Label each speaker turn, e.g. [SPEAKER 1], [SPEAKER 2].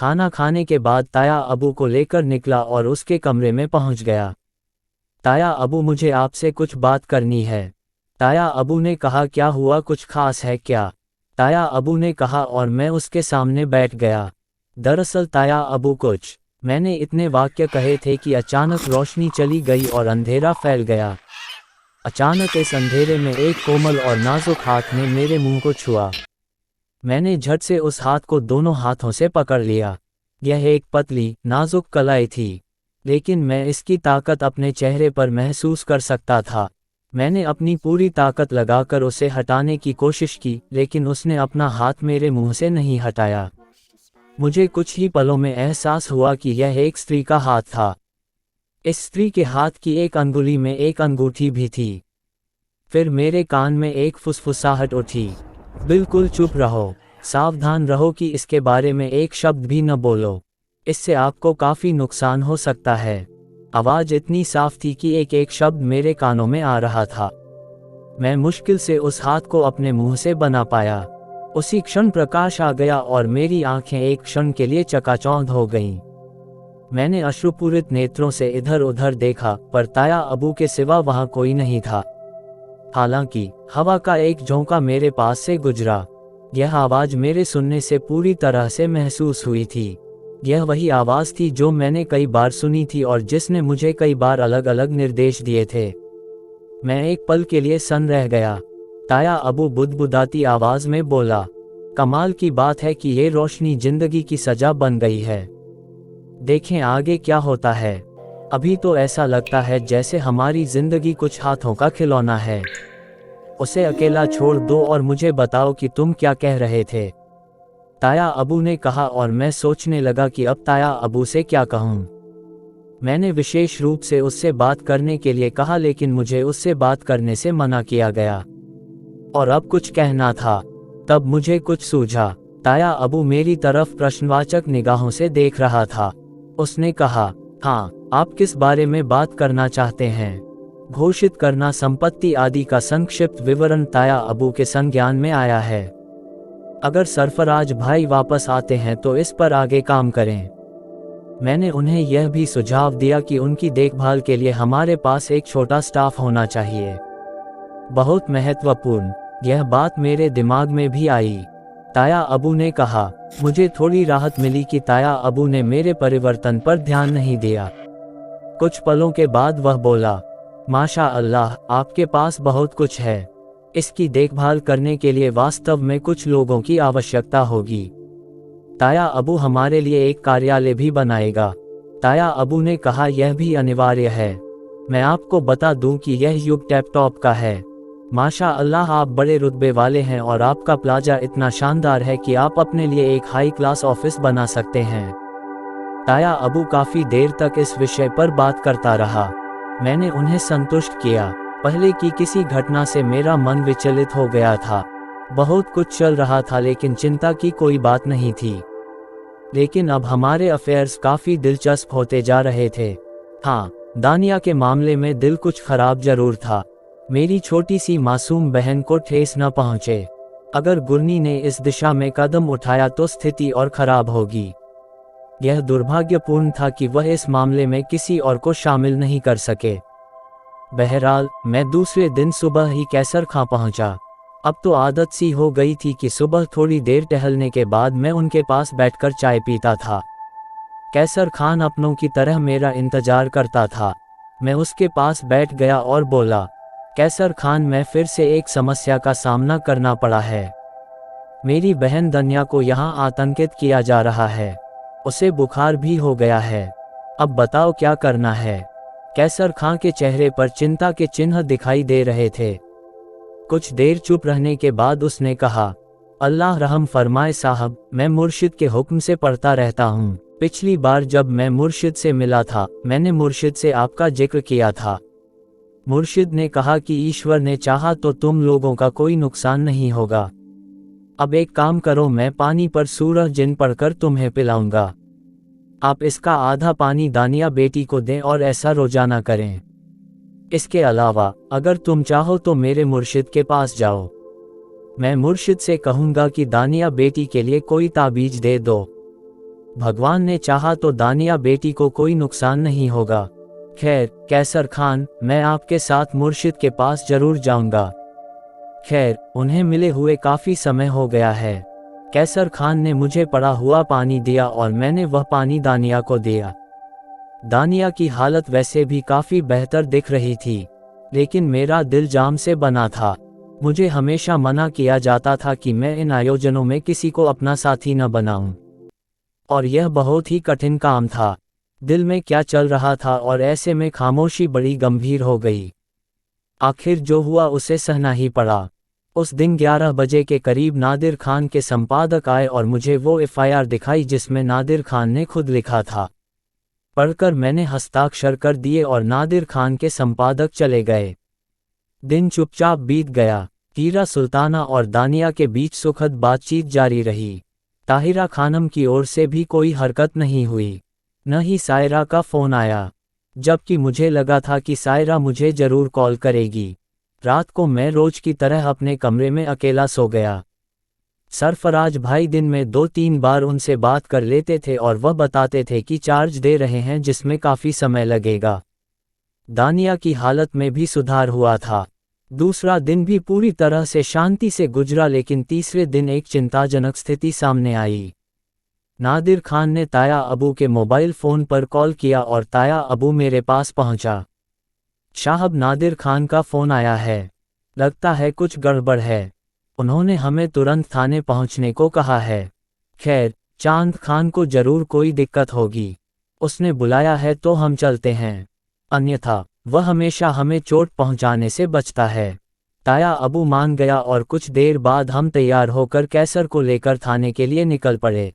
[SPEAKER 1] खाना खाने के बाद ताया अबू को लेकर निकला और उसके कमरे में पहुंच गया। ताया अबू, मुझे आपसे कुछ बात करनी है। ताया अबू ने कहा, क्या हुआ, कुछ खास है क्या? ताया अबू ने कहा और मैं उसके सामने बैठ गया। दरअसल ताया अबू, कुछ मैंने इतने वाक्य कहे थे कि अचानक रोशनी चली गई और अंधेरा फैल गया। अचानक इस अंधेरे में एक कोमल और नाजुक हाथ ने मेरे मुंह को छुआ। मैंने झट से उस हाथ को दोनों हाथों से पकड़ लिया। यह एक पतली, नाजुक कलाई थी, लेकिन मैं इसकी ताकत अपने चेहरे पर महसूस कर सकता था। मैंने अपनी पूरी ताकत लगाकर उसे हटाने की कोशिश की, लेकिन उसने अपना हाथ मेरे मुंह से नहीं हटाया। मुझे कुछ ही पलों में एहसास हुआ कि यह एक स्त्री का हाथ था। इस स्त्री के हाथ की एक अंगुली में एक अंगूठी भी थी। फिर मेरे कान में एक फुसफुसाहट उठी, बिल्कुल चुप रहो, सावधान रहो कि इसके बारे में एक शब्द भी न बोलो, इससे आपको काफ़ी नुकसान हो सकता है। आवाज़ इतनी साफ थी कि एक एक शब्द मेरे कानों में आ रहा था। मैं मुश्किल से उस हाथ को अपने मुंह से बना पाया। उसी क्षण प्रकाश आ गया और मेरी आंखें एक क्षण के लिए चकाचौंध हो गईं। मैंने अश्रुपूरित नेत्रों से इधर उधर देखा, पर ताया अबू के सिवा वहां कोई नहीं था। हालांकि हवा का एक झोंका मेरे पास से गुजरा। यह आवाज़ मेरे सुनने से पूरी तरह से महसूस हुई थी। यह वही आवाज़ थी जो मैंने कई बार सुनी थी और जिसने मुझे कई बार अलग अलग निर्देश दिए थे। मैं एक पल के लिए सन्न रह गया। ताया अबू बुदबुदाती आवाज़ में बोला, कमाल की बात है कि ये रोशनी जिंदगी की सजा बन गई है। देखें आगे क्या होता है। अभी तो ऐसा लगता है जैसे हमारी जिंदगी कुछ हाथों का खिलौना है। उसे अकेला छोड़ दो और मुझे बताओ कि तुम क्या कह रहे थे। ताया अबू ने कहा और मैं सोचने लगा कि अब ताया अबू से क्या कहूँ। मैंने विशेष रूप से उससे बात करने के लिए कहा, लेकिन मुझे उससे बात करने से मना किया गया। और अब कुछ कहना था। तब मुझे कुछ सूझा। ताया अबू मेरी तरफ प्रश्नवाचक निगाहों से देख रहा था। उसने कहा, हाँ, आप किस बारे में बात करना चाहते हैं? घोषित करना संपत्ति आदि का संक्षिप्त विवरण ताया अबू के संज्ञान में आया है। अगर सरफराज भाई वापस आते हैं तो इस पर आगे काम करें। मैंने उन्हें यह भी सुझाव दिया कि उनकी देखभाल के लिए हमारे पास एक छोटा स्टाफ होना चाहिए। बहुत महत्वपूर्ण, यह बात मेरे दिमाग में भी आई। ताया अबू ने कहा। मुझे थोड़ी राहत मिली कि ताया अबू ने मेरे परिवर्तन पर ध्यान नहीं दिया। कुछ पलों के बाद वह बोला, माशा अल्लाह, आपके पास बहुत कुछ है। इसकी देखभाल करने के लिए वास्तव में कुछ लोगों की आवश्यकता होगी। ताया अबू हमारे लिए एक कार्यालय भी बनाएगा। ताया अबू ने कहा, यह भी अनिवार्य है। मैं आपको बता दूं कि यह युग लैपटॉप का है। माशा अल्लाह, आप बड़े रुतबे वाले हैं और आपका प्लाजा इतना शानदार है कि आप अपने लिए एक हाई क्लास ऑफिस बना सकते हैं। ताया अबू काफ़ी देर तक इस विषय पर बात करता रहा। मैंने उन्हें संतुष्ट किया। पहले की किसी घटना से मेरा मन विचलित हो गया था। बहुत कुछ चल रहा था लेकिन चिंता की कोई बात नहीं थी। लेकिन अब हमारे अफेयर्स काफ़ी दिलचस्प होते जा रहे थे। हाँ, दानिया के मामले में दिल कुछ खराब जरूर था। मेरी छोटी सी मासूम बहन को ठेस न पहुँचे। अगर गुरनी ने इस दिशा में कदम उठाया तो स्थिति और खराब होगी। यह दुर्भाग्यपूर्ण था कि वह इस मामले में किसी और को शामिल नहीं कर सके। बहरहाल, मैं दूसरे दिन सुबह ही कैसर खां पहुंचा। अब तो आदत सी हो गई थी कि सुबह थोड़ी देर टहलने के बाद मैं उनके पास बैठकर चाय पीता था। कैसर खान अपनों की तरह मेरा इंतजार करता था। मैं उसके पास बैठ गया और बोला, कैसर खान, मैं फिर से एक समस्या का सामना करना पड़ा है। मेरी बहन दनिया को यहाँ आतंकित किया जा रहा है। उसे बुखार भी हो गया है। अब बताओ क्या करना है। कैसर खां के चेहरे पर चिंता के चिन्ह दिखाई दे रहे थे। कुछ देर चुप रहने के बाद उसने कहा, अल्लाह रहम फरमाए साहब, मैं मुर्शिद के हुक्म से पढ़ता रहता हूँ। पिछली बार जब मैं मुर्शिद से मिला था, मैंने मुर्शिद से आपका जिक्र किया था। मुर्शिद ने कहा कि ईश्वर ने चाहा तो तुम लोगों का कोई नुकसान नहीं होगा। अब एक काम करो, मैं पानी पर सूरह जिन पढ़कर तुम्हें पिलाऊंगा। आप इसका आधा पानी दानिया बेटी को दें और ऐसा रोजाना करें। इसके अलावा अगर तुम चाहो तो मेरे मुर्शिद के पास जाओ। मैं मुर्शिद से कहूँगा कि दानिया बेटी के लिए कोई ताबीज दे दो। भगवान ने चाहा तो दानिया बेटी को कोई नुकसान नहीं होगा। खैर कैसर खान, मैं आपके साथ मुर्शिद के पास जरूर जाऊंगा। खैर उन्हें मिले हुए काफ़ी समय हो गया है। कैसर खान ने मुझे पड़ा हुआ पानी दिया और मैंने वह पानी दानिया को दिया। दानिया की हालत वैसे भी काफ़ी बेहतर दिख रही थी, लेकिन मेरा दिल जाम से बना था। मुझे हमेशा मना किया जाता था कि मैं इन आयोजनों में किसी को अपना साथी न बनाऊं, और यह बहुत ही कठिन काम था। दिल में क्या चल रहा था, और ऐसे में खामोशी बड़ी गंभीर हो गई। आखिर जो हुआ उसे सहना ही पड़ा। उस दिन 11 बजे के करीब नादिर खान के संपादक आए और मुझे वो एफआईआर दिखाई जिसमें नादिर खान ने खुद लिखा था। पढ़कर मैंने हस्ताक्षर कर दिए और नादिर खान के संपादक चले गए। दिन चुपचाप बीत गया। तीरा सुल्ताना और दानिया के बीच सुखद बातचीत जारी रही। ताहिरा खानम की ओर से भी कोई हरकत नहीं हुई, न ही सायरा का फ़ोन आया, जबकि मुझे लगा था कि सायरा मुझे ज़रूर कॉल करेगी। रात को मैं रोज की तरह अपने कमरे में अकेला सो गया। सरफराज भाई दिन में 2-3 बार उनसे बात कर लेते थे और वह बताते थे कि चार्ज दे रहे हैं जिसमें काफ़ी समय लगेगा। दानिया की हालत में भी सुधार हुआ था। दूसरा दिन भी पूरी तरह से शांति से गुजरा, लेकिन तीसरे दिन एक चिंताजनक स्थिति सामने आई। नादिर खान ने ताया अबू के मोबाइल फ़ोन पर कॉल किया और ताया अबू मेरे पास पहुंचा। साहब, नादिर खान का फ़ोन आया है, लगता है कुछ गड़बड़ है। उन्होंने हमें तुरंत थाने पहुंचने को कहा है। खैर चांद खान को ज़रूर कोई दिक्कत होगी, उसने बुलाया है तो हम चलते हैं, अन्यथा वह हमेशा हमें चोट पहुंचाने से बचता है। ताया अबू मान गया और कुछ देर बाद हम तैयार होकर कैसर को लेकर थाने के लिए निकल पड़े।